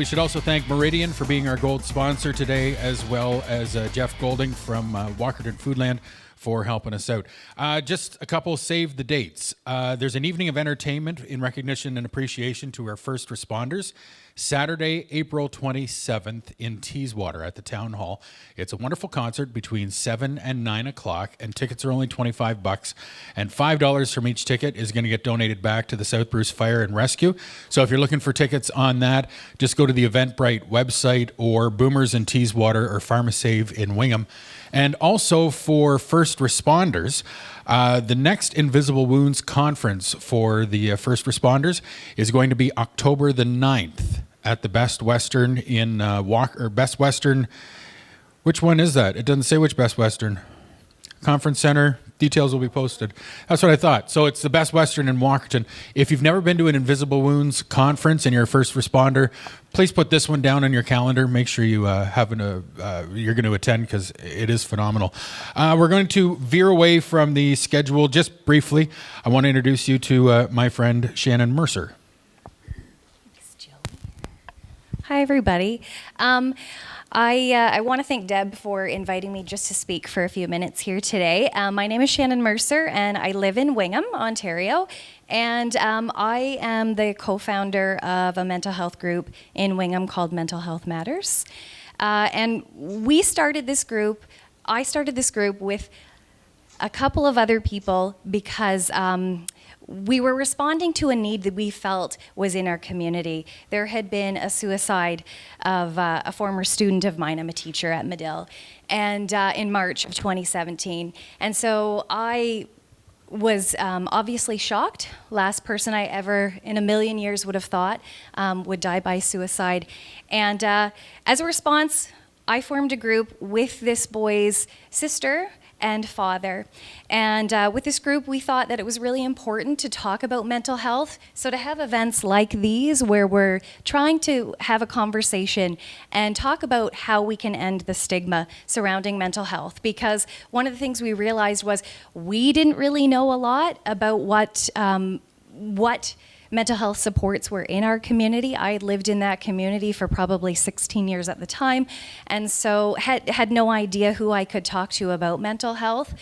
We should also thank Meridian for being our gold sponsor today, as well as Jeff Golding from Walkerton Foodland for helping us out. Just a couple save the dates. There's an evening of entertainment in recognition and appreciation to our first responders. Saturday, April 27th in Teeswater at the Town Hall. It's a wonderful concert between 7 and 9 o'clock, and tickets are only $25, and $5 from each ticket is going to get donated back to the South Bruce Fire and Rescue. So if you're looking for tickets on that, just go to the Eventbrite website or Boomers in Teeswater or Pharmasave in Wingham. And also for first responders, the next Invisible Wounds conference for the first responders is going to be October the 9th at the Best Western in Best Western. Which one is that? It doesn't say which Best Western. Conference Center. Details will be posted. That's what I thought. So it's the Best Western in Walkerton. If you've never been to an Invisible Wounds conference and you're a first responder, please put this one down on your calendar. Make sure you you're going to attend because it is phenomenal. We're going to veer away from the schedule just briefly. I want to introduce you to my friend Shannon Mercer. Hi, everybody. I want to thank Deb for inviting me just to speak for a few minutes here today. My name is Shannon Mercer, and I live in Wingham, Ontario. And I am the co-founder of a mental health group in Wingham called Mental Health Matters. And I started this group with a couple of other people because we were responding to a need that we felt was in our community. There had been a suicide of a former student of mine. I'm a teacher at Medill, and in March of 2017. And so I was obviously shocked. Last person I ever in a million years would have thought would die by suicide. And as a response, I formed a group with this boy's sister and father. And with this group, we thought that it was really important to talk about mental health. So to have events like these where we're trying to have a conversation and talk about how we can end the stigma surrounding mental health. Because one of the things we realized was we didn't really know a lot about what mental health supports were in our community. I had lived in that community for probably 16 years at the time, and so had no idea who I could talk to about mental health,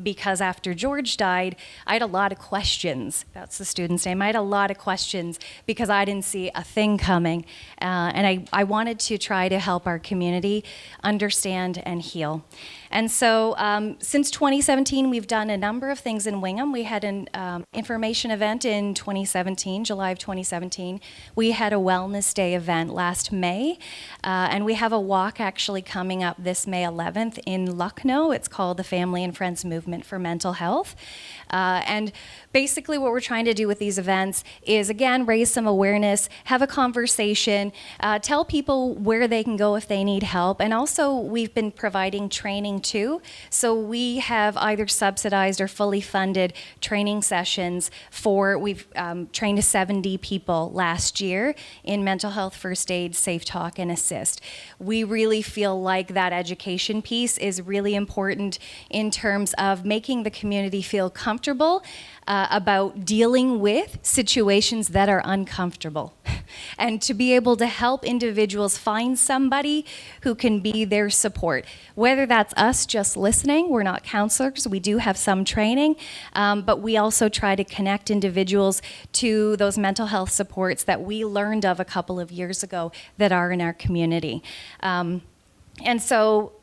because after George died, I had a lot of questions. That's the student's name. I had a lot of questions because I didn't see a thing coming, and I wanted to try to help our community understand and heal. And so since 2017, we've done a number of things in Wingham. We had an information event in 2017, July of 2017. We had a Wellness Day event last May, and we have a walk actually coming up this May 11th in Lucknow. It's called the Family and Friends Movement for Mental Health. And basically what we're trying to do with these events is, again, raise some awareness, have a conversation, tell people where they can go if they need help. And also we've been providing training too. So we have either subsidized or fully funded training sessions we've trained 70 people last year in mental health, first aid, safe talk, and assist. We really feel like that education piece is really important in terms of making the community feel comfortable about dealing with situations that are uncomfortable, and to be able to help individuals find somebody who can be their support. Whether that's us just listening, we're not counselors, we do have some training, but we also try to connect individuals to those mental health supports that we learned of a couple of years ago that are in our community. And so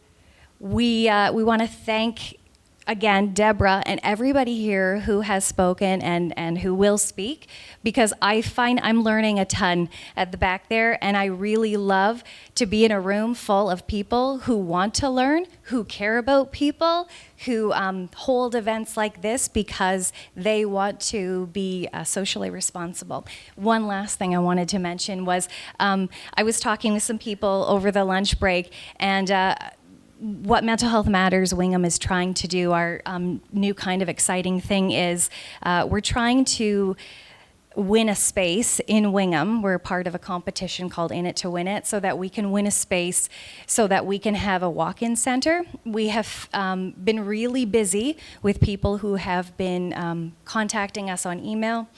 we want to thank again, Deborah and everybody here who has spoken and who will speak, because I find I'm learning a ton at the back there, and I really love to be in a room full of people who want to learn, who care about people, who hold events like this because they want to be socially responsible. One last thing I wanted to mention was I was talking with some people over the lunch break, and what Mental Health Matters Wingham is trying to do, our new kind of exciting thing is we're trying to win a space in Wingham. We're part of a competition called In It to Win It, so that we can win a space so that we can have a walk-in center. We have been really busy with people who have been contacting us on email,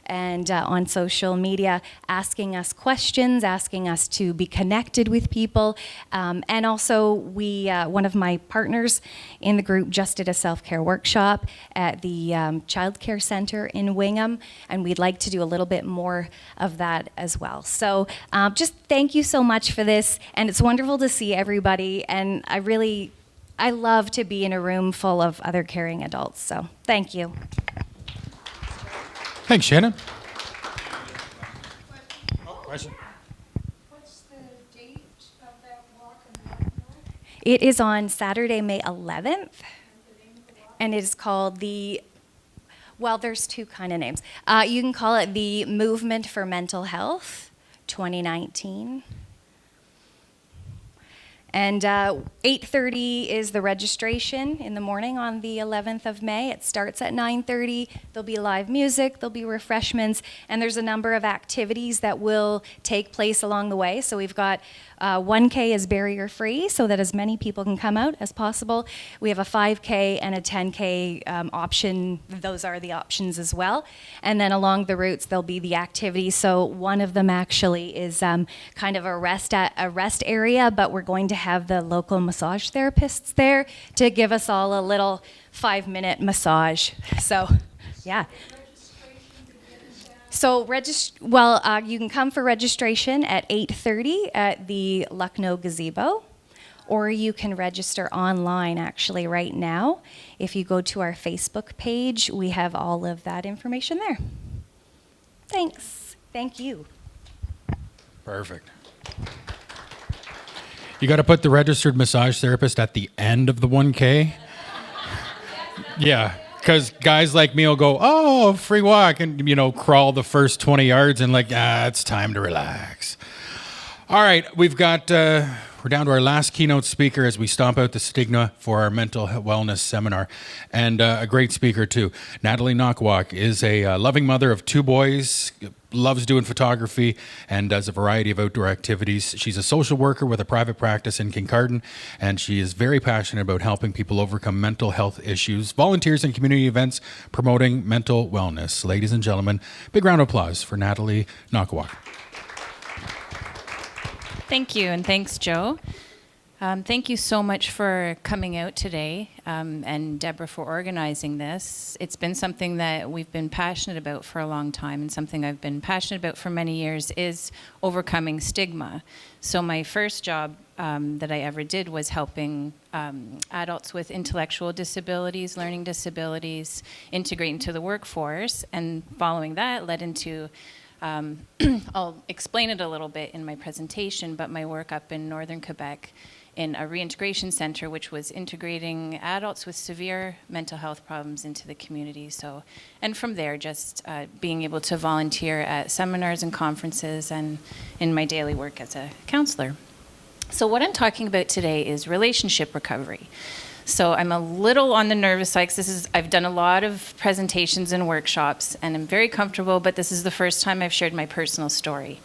and on social media, asking us questions, asking us to be connected with people. And also, one of my partners in the group just did a self-care workshop at the Child Care Center in Wingham, and we'd like to do a little bit more of that as well. So just thank you so much for this, and it's wonderful to see everybody, and I love to be in a room full of other caring adults, so thank you. Thanks, Shannon. Question? What's the date of that walk and It is on Saturday, May 11th, and it is called there's two kind of names. You can call it the Movement for Mental Health 2019. And 8:30 is the registration in the morning on the 11th of May. It starts at 9:30. There'll be live music, there'll be refreshments, and there's a number of activities that will take place along the way. So we've got 1K is barrier free, so that as many people can come out as possible. We have a 5K and a 10K option. Those are the options as well. And then along the routes, there'll be the activities. So one of them actually is kind of a rest area, but we're going to have the local massage therapists there to give us all a little 5-minute massage. So, yeah. So you can come for registration at 8:30 at the Lucknow Gazebo, or you can register online actually right now. If you go to our Facebook page, we have all of that information there. Thanks. Thank you. Perfect. You got to put the registered massage therapist at the end of the 1K. Yeah. Because guys like me will go, oh, free walk, and, crawl the first 20 yards and it's time to relax. All right, we're down to our last keynote speaker as we stomp out the stigma for our mental wellness seminar. And a great speaker, too. Natalie Nowkawalk is a loving mother of 2 boys, loves doing photography, and does a variety of outdoor activities. She's a social worker with a private practice in Kincardine, and she is very passionate about helping people overcome mental health issues, volunteers in community events, promoting mental wellness. Ladies and gentlemen, big round of applause for Natalie Nowkawalk. Thank you, and thanks, Joe. Thank you so much for coming out today, and Deborah for organizing this. It's been something that we've been passionate about for a long time, and something I've been passionate about for many years is overcoming stigma. So my first job that I ever did was helping adults with intellectual disabilities, learning disabilities, integrate into the workforce, and following that led into I'll explain it a little bit in my presentation, but my work up in northern Quebec in a reintegration center, which was integrating adults with severe mental health problems into the community. So, and from there, just being able to volunteer at seminars and conferences and in my daily work as a counselor. So what I'm talking about today is relationship recovery. So I'm a little on the nervous side because I've done a lot of presentations and workshops, and I'm very comfortable, but this is the first time I've shared my personal story.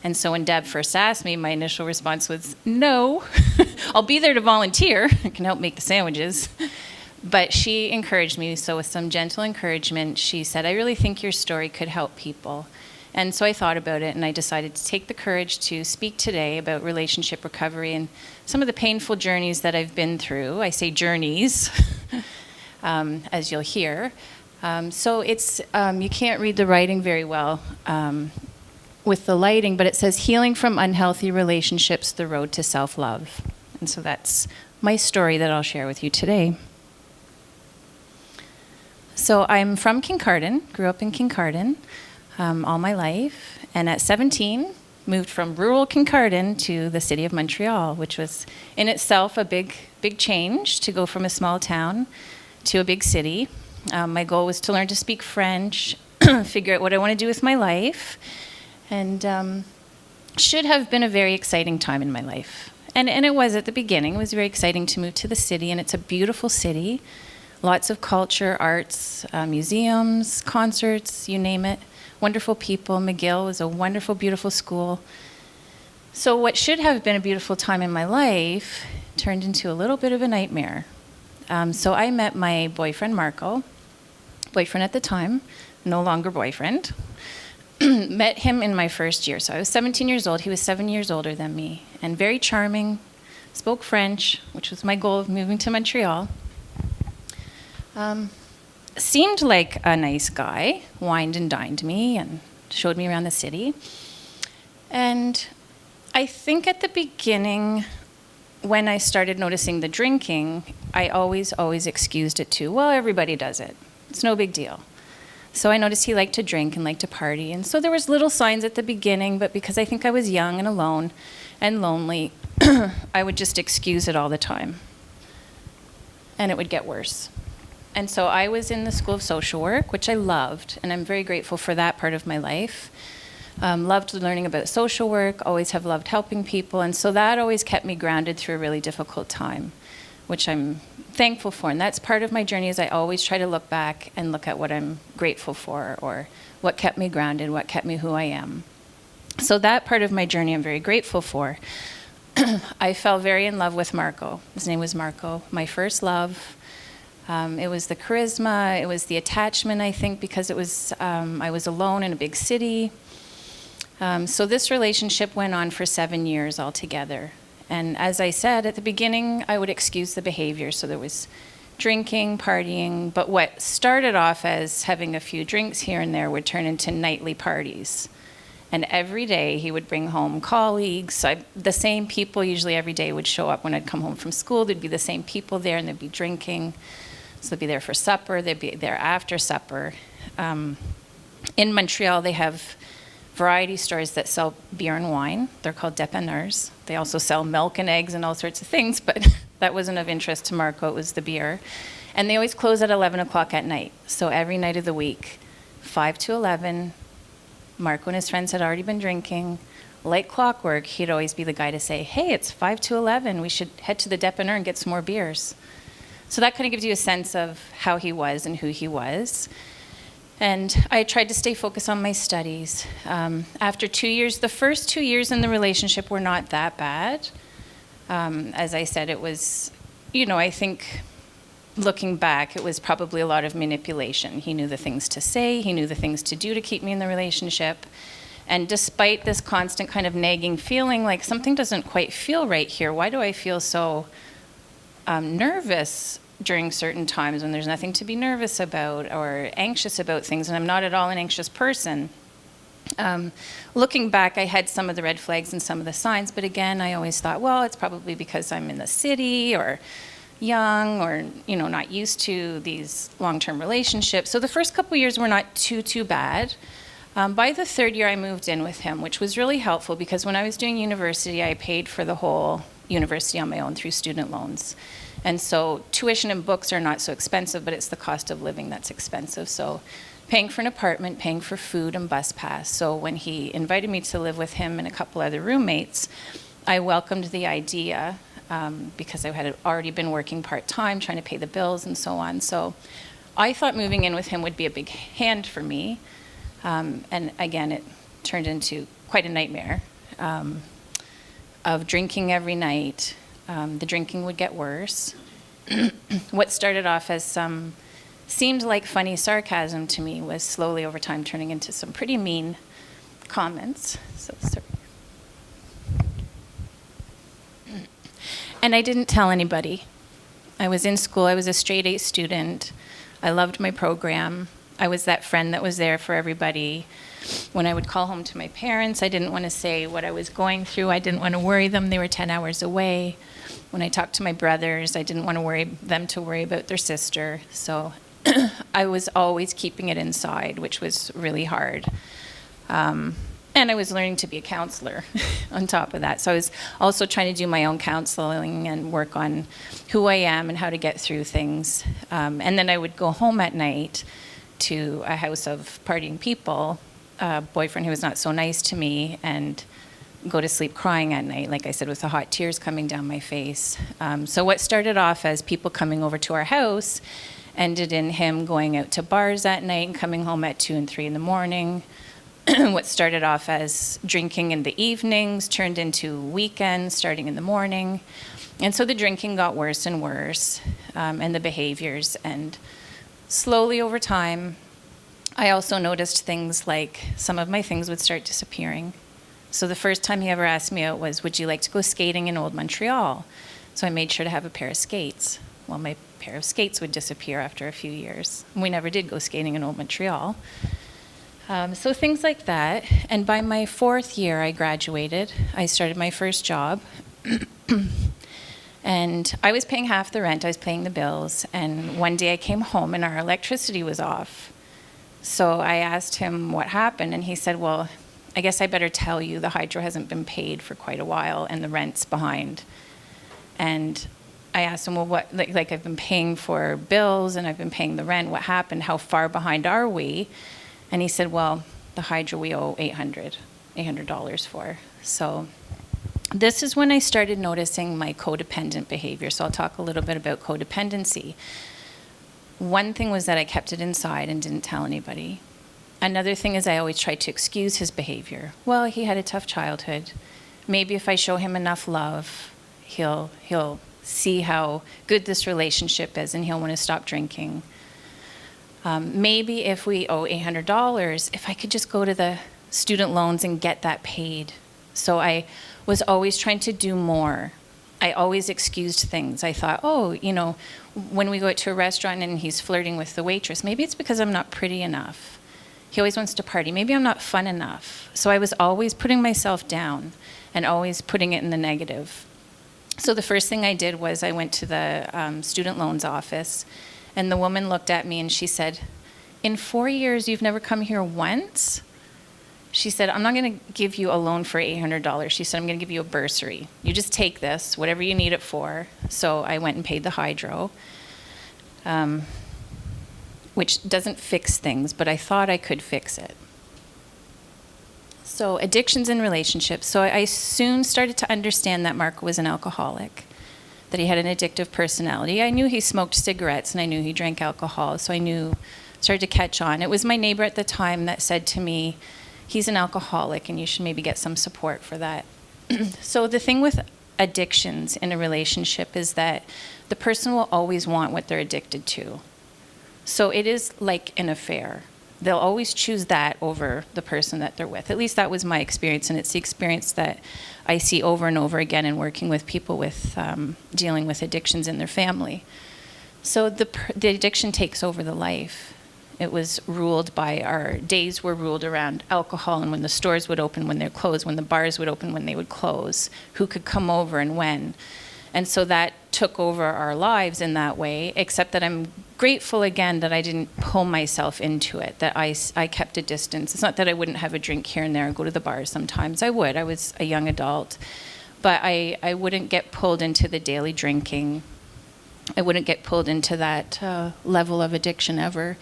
And so when Deb first asked me, my initial response was, no, I'll be there to volunteer. I can help make the sandwiches. But she encouraged me, so with some gentle encouragement, she said, I really think your story could help people. And so I thought about it, and I decided to take the courage to speak today about relationship recovery and some of the painful journeys that I've been through. I say journeys, as you'll hear. So it's, you can't read the writing very well with the lighting, but it says, healing from unhealthy relationships, the road to self-love. And so that's my story that I'll share with you today. So I'm from Kincardine, grew up in Kincardine all my life, and at 17, moved from rural Kincardine to the city of Montreal, which was in itself a big change to go from a small town to a big city. My goal was to learn to speak French, figure out what I want to do with my life, and should have been a very exciting time in my life. And it was at the beginning. It was very exciting to move to the city, and it's a beautiful city. Lots of culture, arts, museums, concerts, you name it. Wonderful people. McGill was a wonderful, beautiful school. So what should have been a beautiful time in my life turned into a little bit of a nightmare. So I met my boyfriend, Marco, boyfriend at the time, no longer boyfriend. met him in my first year. So I was 17 years old. He was 7 years older than me, and very charming, spoke French, which was my goal of moving to Montreal. Seemed like a nice guy, wined and dined me and showed me around the city. And I think at the beginning, when I started noticing the drinking, I always excused it to, well, everybody does it. It's no big deal. So I noticed he liked to drink and liked to party. And so there was little signs at the beginning, but because I think I was young and alone and lonely, I would just excuse it all the time. And it would get worse. And so I was in the School of Social Work, which I loved, and I'm very grateful for that part of my life. Loved learning about social work, always have loved helping people, and so that always kept me grounded through a really difficult time, which I'm thankful for. And that's part of my journey, is I always try to look back and look at what I'm grateful for, or what kept me grounded, what kept me who I am. So that part of my journey I'm very grateful for. I fell very in love with Marco. His name was Marco, my first love. It was the charisma, it was the attachment, I think, because it was I was alone in a big city. So this relationship went on for 7 years altogether. And as I said, at the beginning, I would excuse the behavior. So there was drinking, partying, but what started off as having a few drinks here and there would turn into nightly parties. And every day he would bring home colleagues. The same people usually every day would show up when I'd come home from school. There'd be the same people there, and they'd be drinking. So they'd be there for supper, they'd be there after supper. In Montreal, they have variety stores that sell beer and wine. They're called dépanneurs. They also sell milk and eggs and all sorts of things, but that wasn't of interest to Marco, it was the beer. And they always close at 11 o'clock at night. So every night of the week, 5 to 11, Marco and his friends had already been drinking. Like clockwork, he'd always be the guy to say, hey, it's 5 to 11, we should head to the dépanneur and get some more beers. So that kind of gives you a sense of how he was and who he was. And I tried to stay focused on my studies. After 2 years, the first 2 years in the relationship were not that bad. As I said, it was, I think looking back, it was probably a lot of manipulation. He knew the things to say, he knew the things to do to keep me in the relationship. And despite this constant kind of nagging feeling like something doesn't quite feel right here, why do I feel so nervous during certain times when there's nothing to be nervous about, or anxious about things, and I'm not at all an anxious person. Looking back, I had some of the red flags and some of the signs, but again, I always thought, well, it's probably because I'm in the city, or young, or not used to these long-term relationships. So the first couple years were not too bad. By the third year, I moved in with him, which was really helpful because when I was doing university, I paid for the whole university on my own through student loans. And so tuition and books are not so expensive, but it's the cost of living that's expensive. So paying for an apartment, paying for food and bus pass. So when he invited me to live with him and a couple other roommates, I welcomed the idea because I had already been working part-time, trying to pay the bills and so on. So I thought moving in with him would be a big hand for me. And again, it turned into quite a nightmare of drinking every night. The drinking would get worse. What started off as some seemed like funny sarcasm to me was slowly over time turning into some pretty mean comments. So sorry. And I didn't tell anybody. I was in school. I was a straight A student. I loved my program. I was that friend that was there for everybody. When I would call home to my parents, I didn't want to say what I was going through. I didn't want to worry them. They were 10 hours away. When I talked to my brothers, I didn't want to worry them to worry about their sister. So I was always keeping it inside, which was really hard. And I was learning to be a counselor on top of that. So I was also trying to do my own counseling and work on who I am and how to get through things. And then I would go home at night to a house of partying people, a boyfriend who was not so nice to me, and go to sleep crying at night, like I said, with the hot tears coming down my face. So what started off as people coming over to our house ended in him going out to bars at night and coming home at 2 and 3 in the morning. What started off as drinking in the evenings turned into weekends starting in the morning. And so the drinking got worse and worse, and the behaviors. And slowly over time, I also noticed things like some of my things would start disappearing. So the first time he ever asked me out was, would you like to go skating in Old Montreal? So I made sure to have a pair of skates. Well, my pair of skates would disappear after a few years. We never did go skating in Old Montreal. So things like that. And by my 4th year, I graduated. I started my first job. And I was paying half the rent. I was paying the bills. And one day I came home and our electricity was off. So I asked him what happened. And he said, well, I guess I better tell you the hydro hasn't been paid for quite a while and the rent's behind. And I asked him, well, what, like I've been paying for bills and I've been paying the rent. What happened? How far behind are we? And he said, well, the hydro we owe $800 for. So this is when I started noticing my codependent behavior. So I'll talk a little bit about codependency. One thing was that I kept it inside and didn't tell anybody. Another thing is I always tried to excuse his behavior. Well, he had a tough childhood. Maybe if I show him enough love, he'll see how good this relationship is and he'll want to stop drinking. Maybe if we owe $800, if I could just go to the student loans and get that paid. So I was always trying to do more. I always excused things. I thought, oh, you know, when we go out to a restaurant and he's flirting with the waitress, maybe it's because I'm not pretty enough. He always wants to party. Maybe I'm not fun enough. So I was always putting myself down and always putting it in the negative. So the first thing I did was I went to the student loans office, and the woman looked at me and she said, in 4 years, you've never come here once? She said, I'm not going to give you a loan for $800. She said, I'm going to give you a bursary. You just take this, whatever you need it for. So I went and paid the hydro, which doesn't fix things, but I thought I could fix it. So addictions and relationships. So I soon started to understand that Mark was an alcoholic, that he had an addictive personality. I knew he smoked cigarettes and I knew he drank alcohol, so I started to catch on. It was my neighbor at the time that said to me, he's an alcoholic and you should maybe get some support for that. So the thing with addictions in a relationship is that the person will always want what they're addicted to. So it is like an affair. They'll always choose that over the person that they're with. At least that was my experience, and it's the experience that I see over and over again in working with people with dealing with addictions in their family. So the addiction takes over the life. It was ruled by, our days were ruled around alcohol and when the stores would open, when they're closed, when the bars would open, when they would close, who could come over and when. And so that took over our lives in that way, except that I'm grateful again that I didn't pull myself into it, that I kept a distance. It's not that I wouldn't have a drink here and there and go to the bars sometimes. I would. I was a young adult. But I wouldn't get pulled into the daily drinking. I wouldn't get pulled into that level of addiction ever.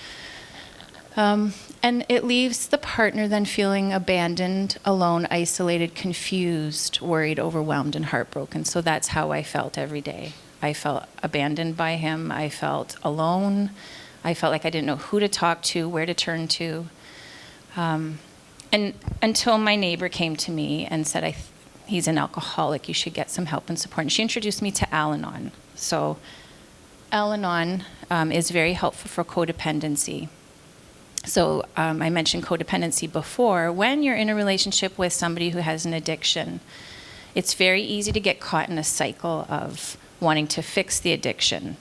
And it leaves the partner then feeling abandoned, alone, isolated, confused, worried, overwhelmed, and heartbroken. So that's how I felt every day. I felt abandoned by him. I felt alone. I felt like I didn't know who to talk to, where to turn to. And until my neighbor came to me and said, he's an alcoholic, you should get some help and support. And she introduced me to Al-Anon. So Al-Anon is very helpful for codependency. So I mentioned codependency before. When you're in a relationship with somebody who has an addiction, it's very easy to get caught in a cycle of wanting to fix the addiction,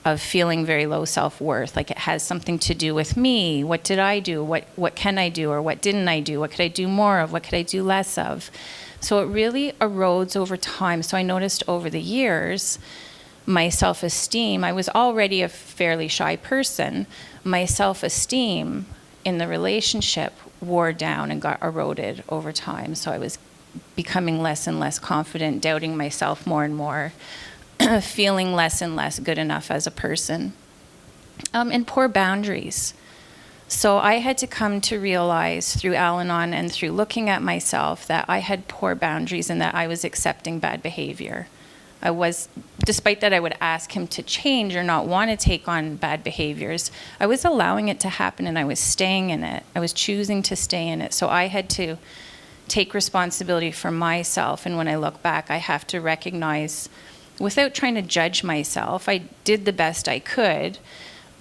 of feeling very low self-worth, like it has something to do with me. What did I do? What can I do? Or what didn't I do? What could I do more of? What could I do less of? So it really erodes over time. So I noticed over the years, my self-esteem, I was already a fairly shy person. My self-esteem in the relationship wore down and got eroded over time. So I was becoming less and less confident, doubting myself more and more, feeling less and less good enough as a person, and poor boundaries. So I had to come to realize through Al-Anon and through looking at myself that I had poor boundaries and that I was accepting bad behavior. Despite that I would ask him to change or not want to take on bad behaviors, I was allowing it to happen and I was staying in it. I was choosing to stay in it. So I had to take responsibility for myself. And when I look back, I have to recognize, without trying to judge myself, I did the best I could,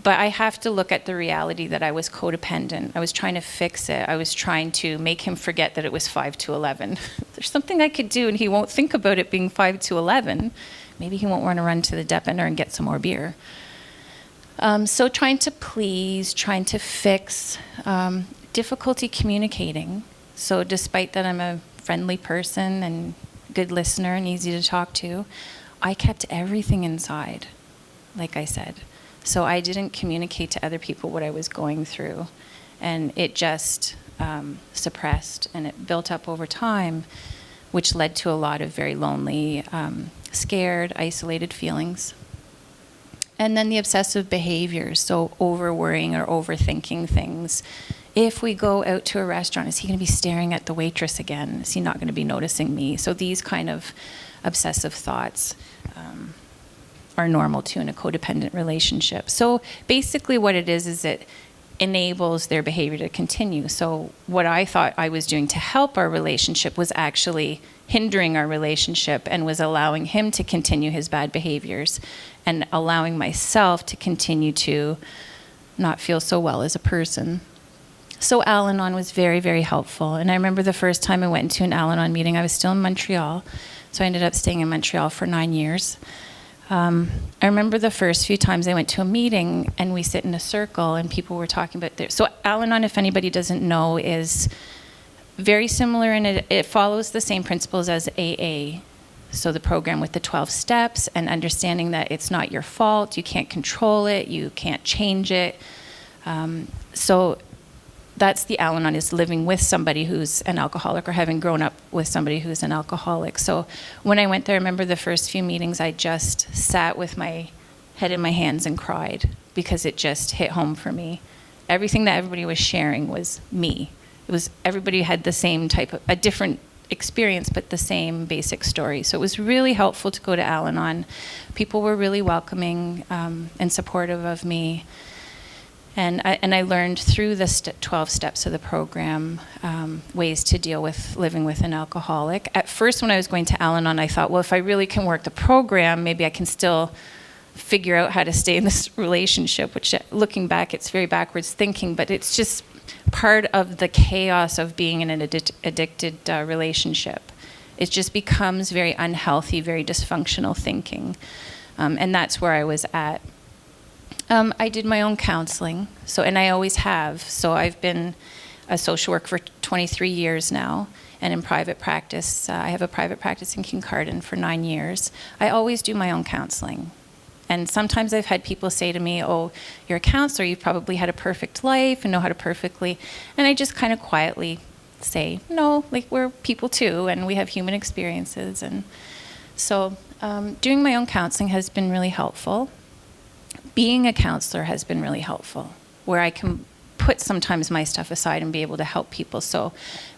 But I have to look at the reality that I was codependent. I was trying to fix it. I was trying to make him forget that it was 5 to 11. There's something I could do, and he won't think about it being 5 to 11. Maybe he won't want to run to the depender and get some more beer. So trying to please, trying to fix, difficulty communicating. So despite that I'm a friendly person and good listener and easy to talk to, I kept everything inside, like I said. So I didn't communicate to other people what I was going through. And it just suppressed, and it built up over time, which led to a lot of very lonely, scared, isolated feelings. And then the obsessive behaviors, so over-worrying or overthinking things. If we go out to a restaurant, is he going to be staring at the waitress again? Is he not going to be noticing me? So these kind of obsessive thoughts are normal too in a codependent relationship. So basically what it is it enables their behavior to continue. So what I thought I was doing to help our relationship was actually hindering our relationship and was allowing him to continue his bad behaviors and allowing myself to continue to not feel so well as a person. So Al-Anon was very, very helpful. And I remember the first time I went into an Al-Anon meeting, I was still in Montreal. So I ended up staying in Montreal for 9 years. I remember the first few times I went to a meeting and we sit in a circle and people were talking about their... So Al-Anon, if anybody doesn't know, is very similar, and it follows the same principles as AA. So the program with the 12 steps and understanding that it's not your fault, you can't control it, you can't change it. So that's the Al-Anon, is living with somebody who's an alcoholic or having grown up with somebody who's an alcoholic. So when I went there, I remember the first few meetings, I just sat with my head in my hands and cried because it just hit home for me. Everything that everybody was sharing was me. It was, everybody had the same type of, a different experience, but the same basic story. So it was really helpful to go to Al-Anon. People were really welcoming and supportive of me. And I learned through the 12 steps of the program ways to deal with living with an alcoholic. At first, when I was going to Al-Anon, I thought, well, if I really can work the program, maybe I can still figure out how to stay in this relationship, which, looking back, it's very backwards thinking, but it's just part of the chaos of being in an addicted relationship. It just becomes very unhealthy, very dysfunctional thinking. And that's where I was at. I did my own counseling, and I always have. So I've been a social worker for 23 years now, and in private practice, I have a private practice in Kincardine for 9 years. I always do my own counseling. And sometimes I've had people say to me, oh, you're a counselor, you've probably had a perfect life and know how to perfectly, and I just kind of quietly say, no, like, we're people too, and we have human experiences. And so doing my own counseling has been really helpful. Being a counselor has been really helpful, where I can put sometimes my stuff aside and be able to help people. So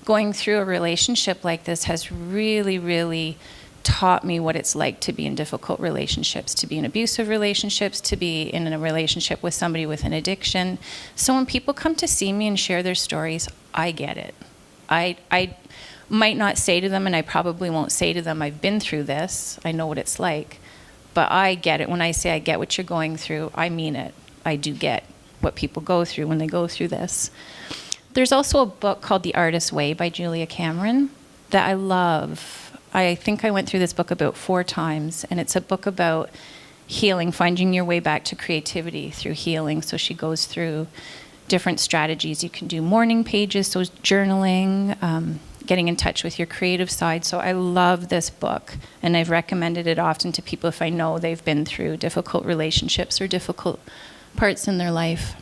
going through a relationship like this has really, really taught me what it's like to be in difficult relationships, to be in abusive relationships, to be in a relationship with somebody with an addiction. So when people come to see me and share their stories, I get it. I might not say to them, and I probably won't say to them, I've been through this, I know what it's like. But I get it. When I say I get what you're going through, I mean it. I do get what people go through when they go through this. There's also a book called The Artist's Way by Julia Cameron that I love. I think I went through this book about 4 times, and it's a book about healing, finding your way back to creativity through healing. So she goes through different strategies. You can do morning pages, so journaling, getting in touch with your creative side. So I love this book, and I've recommended it often to people if I know they've been through difficult relationships or difficult parts in their life.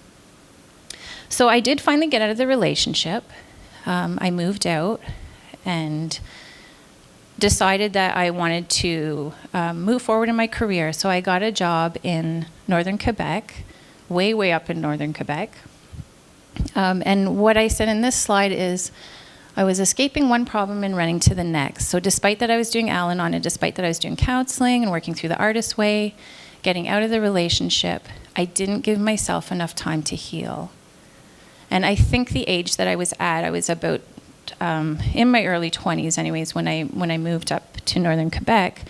So I did finally get out of the relationship. I moved out and decided that I wanted to move forward in my career. So I got a job in northern Quebec, way, way up in northern Quebec. And what I said in this slide is, I was escaping one problem and running to the next. So despite that I was doing Al-Anon, and despite that I was doing counseling and working through the Artist's Way, getting out of the relationship, I didn't give myself enough time to heal. And I think the age that I was at, I was about in my early 20s anyways, when I moved up to northern Quebec.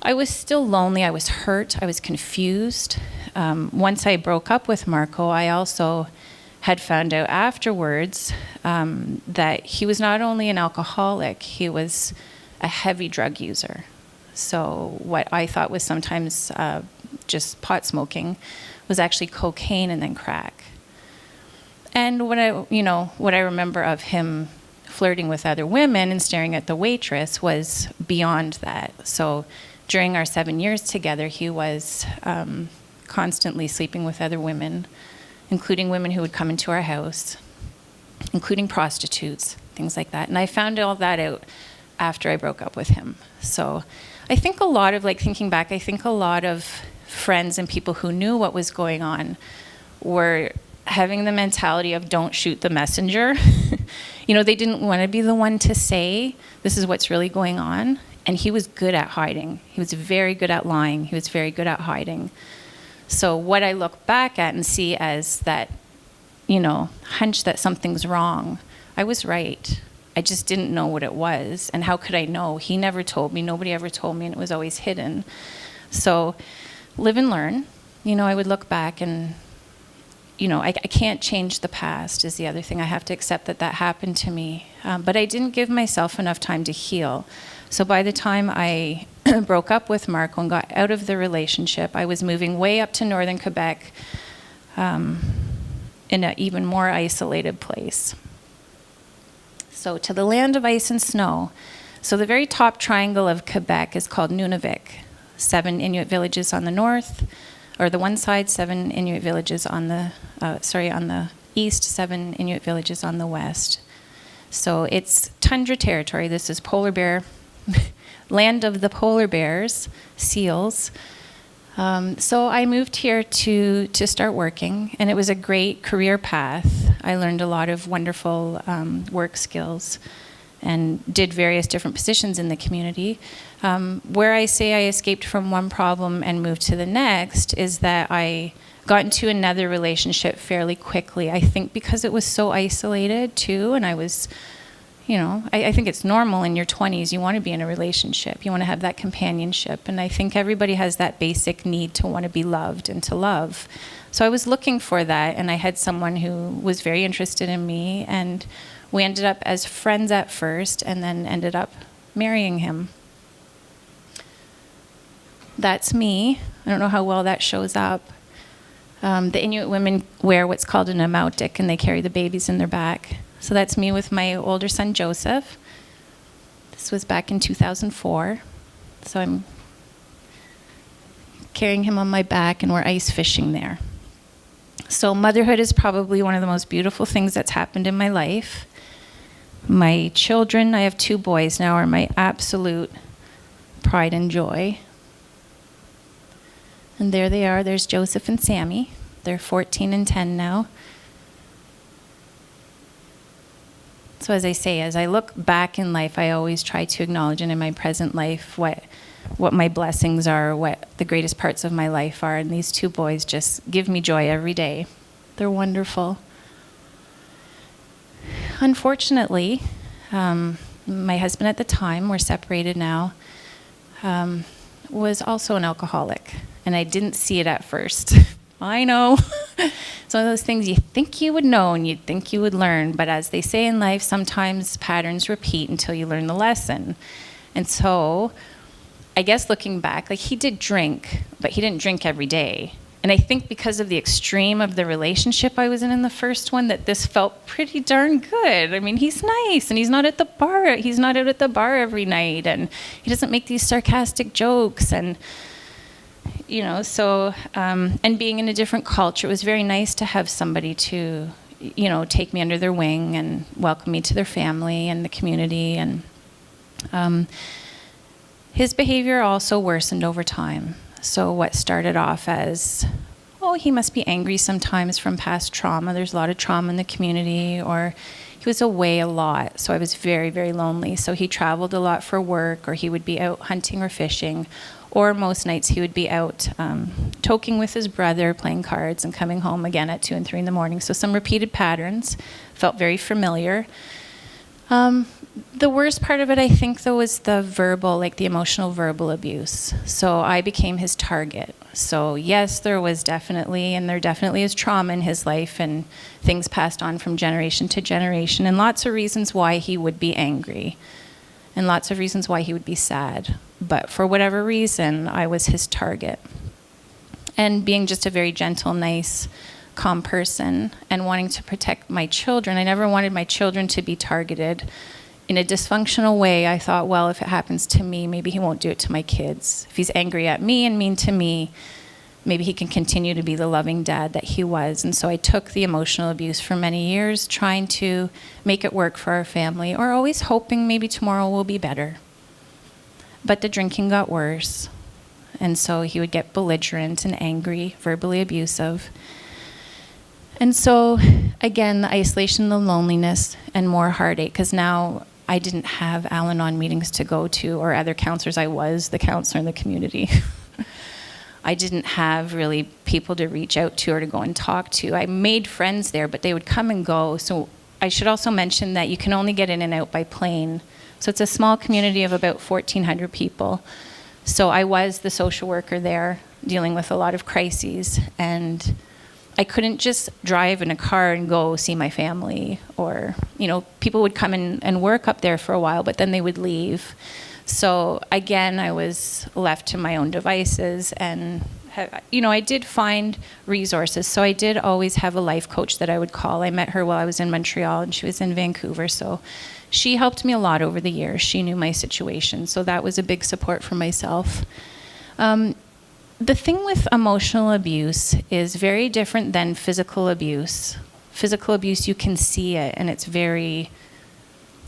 I was still lonely, I was hurt, I was confused. once I broke up with Marco, I also had found out afterwards that he was not only an alcoholic, he was a heavy drug user. So what I thought was sometimes just pot smoking was actually cocaine and then crack. And what I remember of him flirting with other women and staring at the waitress was beyond that. So during our 7 years together, he was constantly sleeping with other women, including women who would come into our house, including prostitutes, things like that. And I found all that out after I broke up with him. So I think a lot of, thinking back, I think a lot of friends and people who knew what was going on were having the mentality of don't shoot the messenger. They didn't want to be the one to say, this is what's really going on. And he was good at hiding. He was very good at lying. He was very good at hiding. So what I look back at and see as that, hunch that something's wrong, I was right. I just didn't know what it was. And how could I know? He never told me. Nobody ever told me, and it was always hidden. So live and learn. I would look back and, I can't change the past is the other thing. I have to accept that happened to me. But I didn't give myself enough time to heal. So by the time I broke up with Marco and got out of the relationship, I was moving way up to northern Quebec in an even more isolated place. So to the land of ice and snow. So the very top triangle of Quebec is called Nunavik. 7 Inuit villages on the north, or the one side, 7 Inuit villages on the east, 7 Inuit villages on the west. So it's tundra territory. This is polar bear, land of the polar bears, seals. So I moved here to start working, and it was a great career path. I learned a lot of wonderful work skills and did various different positions in the community. Where I say I escaped from one problem and moved to the next is that I got into another relationship fairly quickly. I think because it was so isolated too, and I was, I think it's normal in your 20s, you want to be in a relationship. You want to have that companionship. And I think everybody has that basic need to want to be loved and to love. So I was looking for that, and I had someone who was very interested in me, and we ended up as friends at first and then ended up marrying him. That's me. I don't know how well that shows up. The Inuit women wear what's called an amautik, and they carry the babies in their back. So that's me with my older son, Joseph. This was back in 2004. So I'm carrying him on my back, and we're ice fishing there. So motherhood is probably one of the most beautiful things that's happened in my life. My children, I have 2 boys now, are my absolute pride and joy. And there they are. There's Joseph and Sammy. They're 14 and 10 now. So as I say, as I look back in life, I always try to acknowledge, and in my present life, what my blessings are, what the greatest parts of my life are. And these 2 boys just give me joy every day. They're wonderful. Unfortunately, my husband at the time, we're separated now, was also an alcoholic. And I didn't see it at first. I know. It's one of those things you think you would know and you'd think you would learn. But as they say in life, sometimes patterns repeat until you learn the lesson. And so I guess looking back, he did drink, but he didn't drink every day. And I think because of the extreme of the relationship I was in the first one, that this felt pretty darn good. I mean, he's nice, and he's not at the bar. He's not out at the bar every night, and he doesn't make these sarcastic jokes. And, and being in a different culture, it was very nice to have somebody to, take me under their wing and welcome me to their family and the community. And his behavior also worsened over time. So what started off as, he must be angry sometimes from past trauma. There's a lot of trauma in the community, or he was away a lot. So I was very, very lonely. So he traveled a lot for work, or he would be out hunting or fishing, or most nights he would be out toking with his brother, playing cards, and coming home again at 2 and 3 in the morning. So some repeated patterns, felt very familiar. The worst part of it, I think, though, was the verbal, like the emotional verbal abuse. So I became his target. So yes, there was definitely, and there definitely is trauma in his life and things passed on from generation to generation, and lots of reasons why he would be angry and lots of reasons why he would be sad. But for whatever reason, I was his target. And being just a very gentle, nice, calm person and wanting to protect my children, I never wanted my children to be targeted in a dysfunctional way. I thought, well, if it happens to me, maybe he won't do it to my kids. If he's angry at me and mean to me, maybe he can continue to be the loving dad that he was. And so I took the emotional abuse for many years, trying to make it work for our family, or always hoping maybe tomorrow will be better. But the drinking got worse. And so he would get belligerent and angry, verbally abusive. And so, again, the isolation, the loneliness, and more heartache, because now I didn't have Al-Anon meetings to go to or other counselors. I was the counselor in the community. I didn't have really people to reach out to or to go and talk to. I made friends there, but they would come and go. So I should also mention that you can only get in and out by plane. So it's a small community of about 1,400 people. So I was the social worker there, dealing with a lot of crises, and I couldn't just drive in a car and go see my family, or, people would come and work up there for a while, but then they would leave. So again, I was left to my own devices, and, I did find resources. So I did always have a life coach that I would call. I met her while I was in Montreal, and she was in Vancouver. So she helped me a lot over the years. She knew my situation. So that was a big support for myself. The thing with emotional abuse is very different than physical abuse. Physical abuse, you can see it, and it's very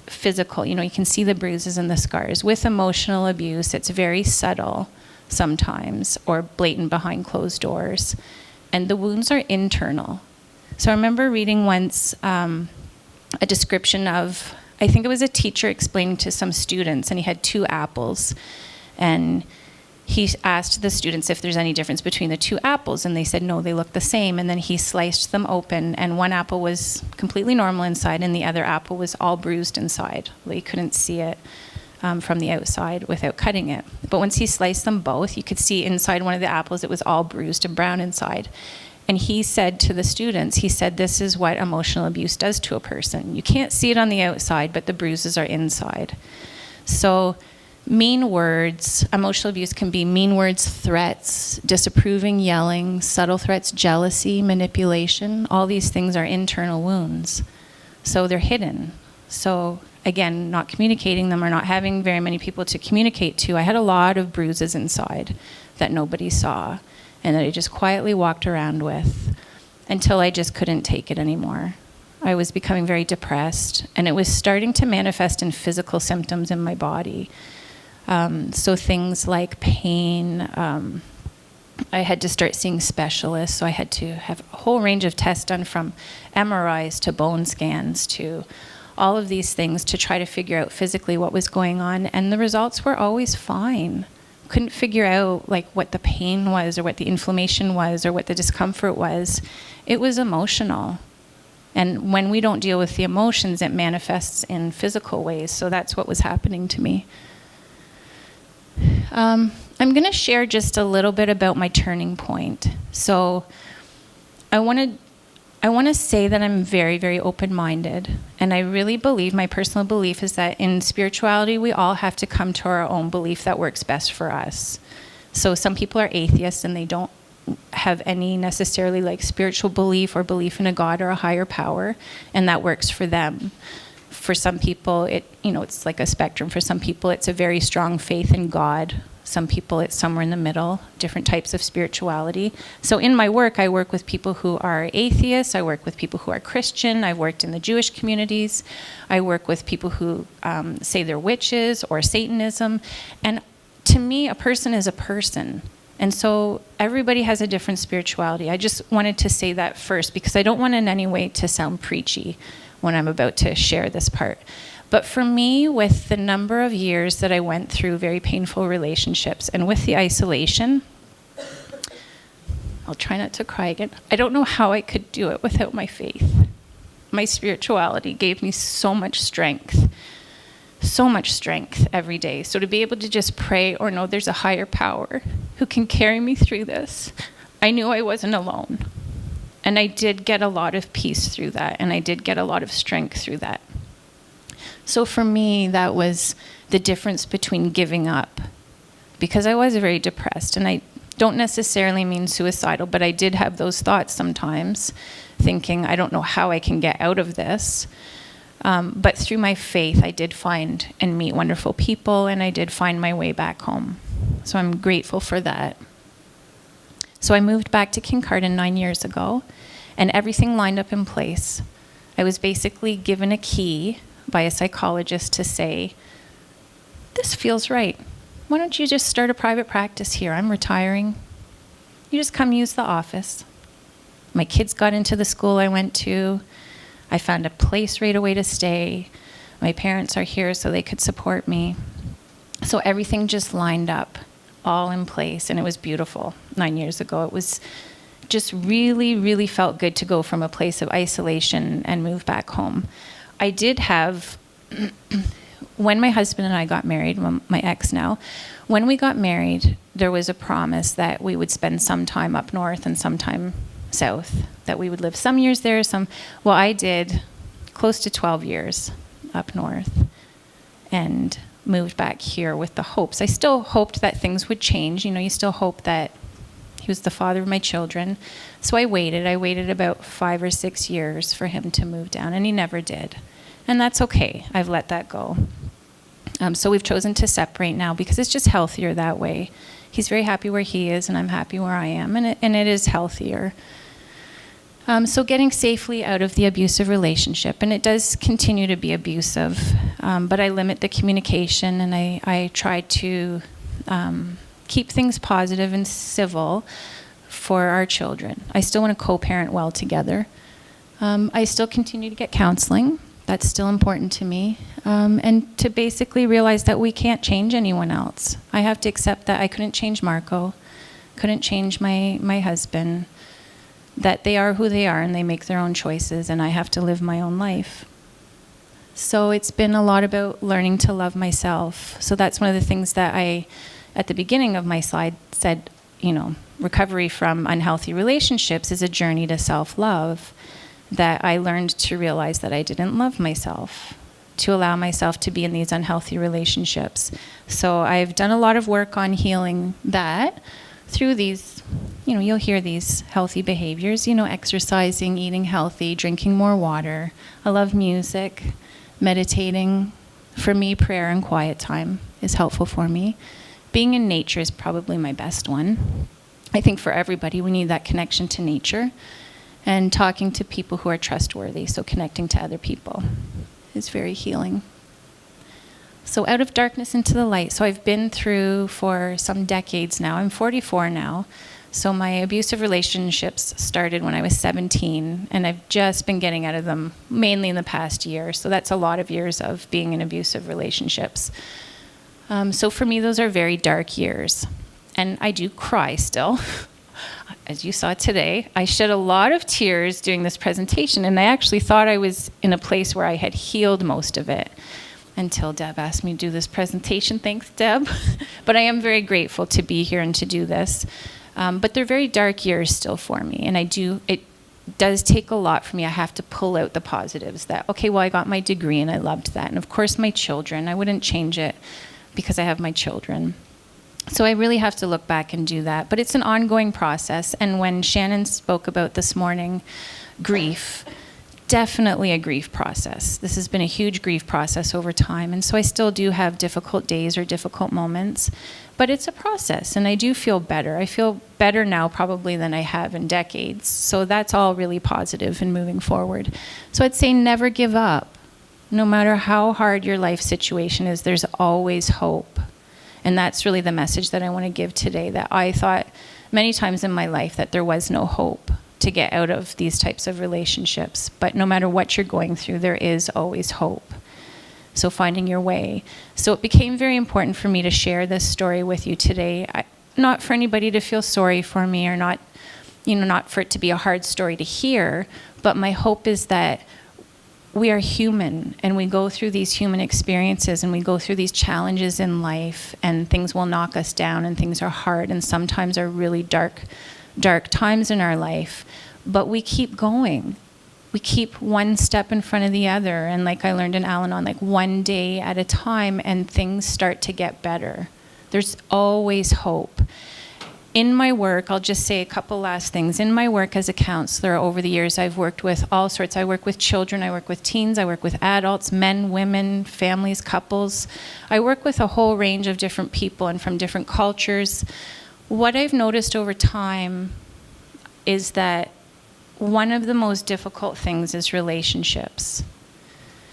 physical. You can see the bruises and the scars. With emotional abuse, it's very subtle sometimes, or blatant behind closed doors. And the wounds are internal. So I remember reading once a description of, I think it was a teacher explaining to some students, and he had 2 apples. And he asked the students if there's any difference between the 2 apples, and they said no, they look the same. And then he sliced them open, and one apple was completely normal inside, and the other apple was all bruised inside. Well, you couldn't see it from the outside without cutting it. But once he sliced them both, you could see inside one of the apples, it was all bruised and brown inside. And he said to the students, he said, this is what emotional abuse does to a person. You can't see it on the outside, but the bruises are inside. So mean words, emotional abuse can be mean words, threats, disapproving, yelling, subtle threats, jealousy, manipulation. All these things are internal wounds. So they're hidden. So again, not communicating them or not having very many people to communicate to. I had a lot of bruises inside that nobody saw and that I just quietly walked around with until I just couldn't take it anymore. I was becoming very depressed, and it was starting to manifest in physical symptoms in my body. So things like pain, I had to start seeing specialists, so I had to have a whole range of tests done, from MRIs to bone scans to all of these things, to try to figure out physically what was going on, and the results were always fine. Couldn't figure out what the pain was, or what the inflammation was, or what the discomfort was. It was emotional. And when we don't deal with the emotions, it manifests in physical ways. So that's what was happening to me. I'm going to share just a little bit about my turning point. So I want to say that I'm very, very open-minded. And I really believe, my personal belief is that in spirituality, we all have to come to our own belief that works best for us. So some people are atheists and they don't have any necessarily spiritual belief or belief in a God or a higher power, and that works for them. For some people, it's like a spectrum. For some people, it's a very strong faith in God. Some people, it's somewhere in the middle, different types of spirituality. So in my work, I work with people who are atheists. I work with people who are Christian. I've worked in the Jewish communities. I work with people who say they're witches or Satanism. And to me, a person is a person. And so everybody has a different spirituality. I just wanted to say that first, because I don't want in any way to sound preachy when I'm about to share this part. But for me, with the number of years that I went through very painful relationships, and with the isolation, I'll try not to cry again. I don't know how I could do it without my faith. my spirituality gave me so much strength every day. So to be able to just pray or know there's a higher power who can carry me through this, I knew I wasn't alone. And I did get a lot of peace through that, and I did get a lot of strength through that. So for me, that was the difference between giving up, because I was very depressed, and I don't necessarily mean suicidal, but I did have those thoughts sometimes, thinking, I don't know how I can get out of this. But through my faith, I did find and meet wonderful people, and I did find my way back home. So I'm grateful for that. So I moved back to Kincardine 9 years ago, and everything lined up in place. I was basically given a key by a psychologist to say, this feels right. Why don't you just start a private practice here? I'm retiring. You just come use the office. My kids got into the school I went to. I found a place right away to stay. My parents are here so they could support me. So everything just lined up, all in place, and it was beautiful 9 years ago. It was just really, really felt good to go from a place of isolation and move back home. I did have, when my husband and I got married, my ex now, when we got married, there was a promise that we would spend some time up north and some time south, that we would live some years there, well, I did close to 12 years up north and moved back here with the hopes. I still hoped that things would change. You still hope that he was the father of my children. So I waited about 5 or 6 years for him to move down, and he never did. And that's okay. I've let that go. So we've chosen to separate now because it's just healthier that way. He's very happy where he is, and I'm happy where I am, and it is healthier. So getting safely out of the abusive relationship, and it does continue to be abusive, but I limit the communication, and I try to keep things positive and civil for our children. I still want to co-parent well together. I still continue to get counseling. That's still important to me. And to basically realize that we can't change anyone else. I have to accept that I couldn't change Marco, couldn't change my husband, that they are who they are and they make their own choices, and I have to live my own life. So it's been a lot about learning to love myself. So that's one of the things that I, at the beginning of my slide, said, recovery from unhealthy relationships is a journey to self-love, that I learned to realize that I didn't love myself, to allow myself to be in these unhealthy relationships. So I've done a lot of work on healing that through these, you'll hear these healthy behaviors, exercising, eating healthy, drinking more water. I love music, meditating. For me, prayer and quiet time is helpful for me. Being in nature is probably my best one. I think for everybody, we need that connection to nature, and talking to people who are trustworthy, so connecting to other people is very healing. So out of darkness into the light. So I've been through for some decades now. I'm 44 now. So my abusive relationships started when I was 17, and I've just been getting out of them mainly in the past year. So that's a lot of years of being in abusive relationships. So for me, those are very dark years. And I do cry still. As you saw today, I shed a lot of tears doing this presentation, and I actually thought I was in a place where I had healed most of it until Deb asked me to do this presentation. Thanks, Deb. But I am very grateful to be here and to do this. But they're very dark years still for me, and it does take a lot for me. I have to pull out the positives that, okay, well, I got my degree and I loved that. And of course, my children, I wouldn't change it because I have my children. So I really have to look back and do that. But it's an ongoing process. And when Shannon spoke about this morning, grief, definitely a grief process. This has been a huge grief process over time. And so I still do have difficult days or difficult moments. But it's a process, and I do feel better. I feel better now probably than I have in decades. So that's all really positive and moving forward. So I'd say never give up. No matter how hard your life situation is, there's always hope. And that's really the message that I want to give today, that I thought many times in my life that there was no hope to get out of these types of relationships. But no matter what you're going through, there is always hope. So finding your way. So it became very important for me to share this story with you today. Not for anybody to feel sorry for me, or not for it to be a hard story to hear, but my hope is that we are human, and we go through these human experiences, and we go through these challenges in life, and things will knock us down, and things are hard, and sometimes are really dark times in our life. But we keep going. We keep one step in front of the other, and like I learned in Al-Anon, like one day at a time, and things start to get better. There's always hope. In my work, I'll just say a couple last things. In my work as a counselor over the years, I've worked with all sorts. I work with children, I work with teens, I work with adults, men, women, families, couples. I work with a whole range of different people and from different cultures. What I've noticed over time is that one of the most difficult things is relationships.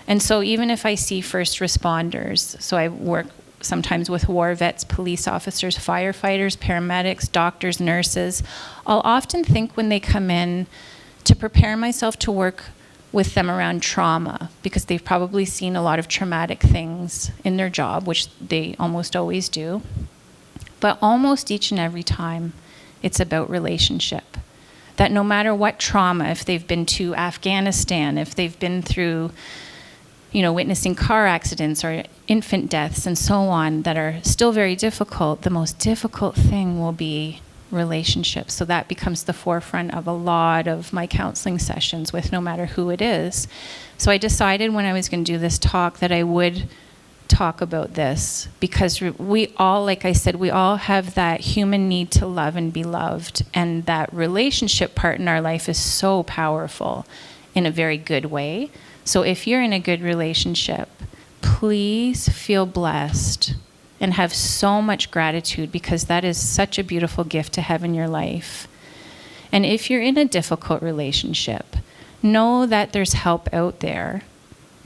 And so even if I see first responders, so I work sometimes with war vets, police officers, firefighters, paramedics, doctors, nurses, I'll often think when they come in to prepare myself to work with them around trauma, because they've probably seen a lot of traumatic things in their job, which they almost always do. But almost each and every time, it's about relationship. That no matter what trauma, if they've been to Afghanistan, if they've been through witnessing car accidents or infant deaths and so on that are still very difficult, the most difficult thing will be relationships. So that becomes the forefront of a lot of my counseling sessions with no matter who it is. So I decided when I was going to do this talk that I would talk about this, because we all, like I said, we all have that human need to love and be loved, and that relationship part in our life is so powerful in a very good way. So if you're in a good relationship, please feel blessed and have so much gratitude, because that is such a beautiful gift to have in your life. And if you're in a difficult relationship, know that there's help out there,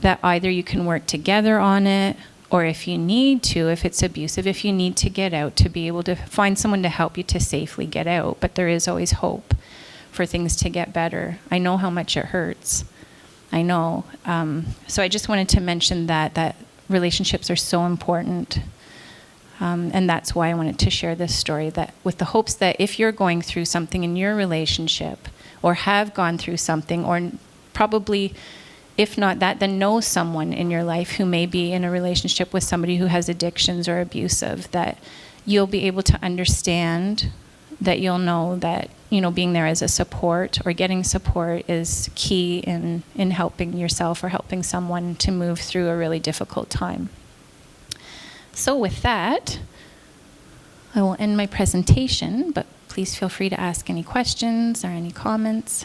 that either you can work together on it, or if you need to, if it's abusive, if you need to get out, to be able to find someone to help you to safely get out. But there is always hope for things to get better. I know how much it hurts. I know. So I just wanted to mention that relationships are so important. And that's why I wanted to share this story, that with the hopes that if you're going through something in your relationship, or have gone through something, or probably, if not that, then know someone in your life who may be in a relationship with somebody who has addictions or abusive, that you'll be able to understand, that you'll know that, being there as a support or getting support is key in helping yourself or helping someone to move through a really difficult time. So with that, I will end my presentation, but please feel free to ask any questions or any comments.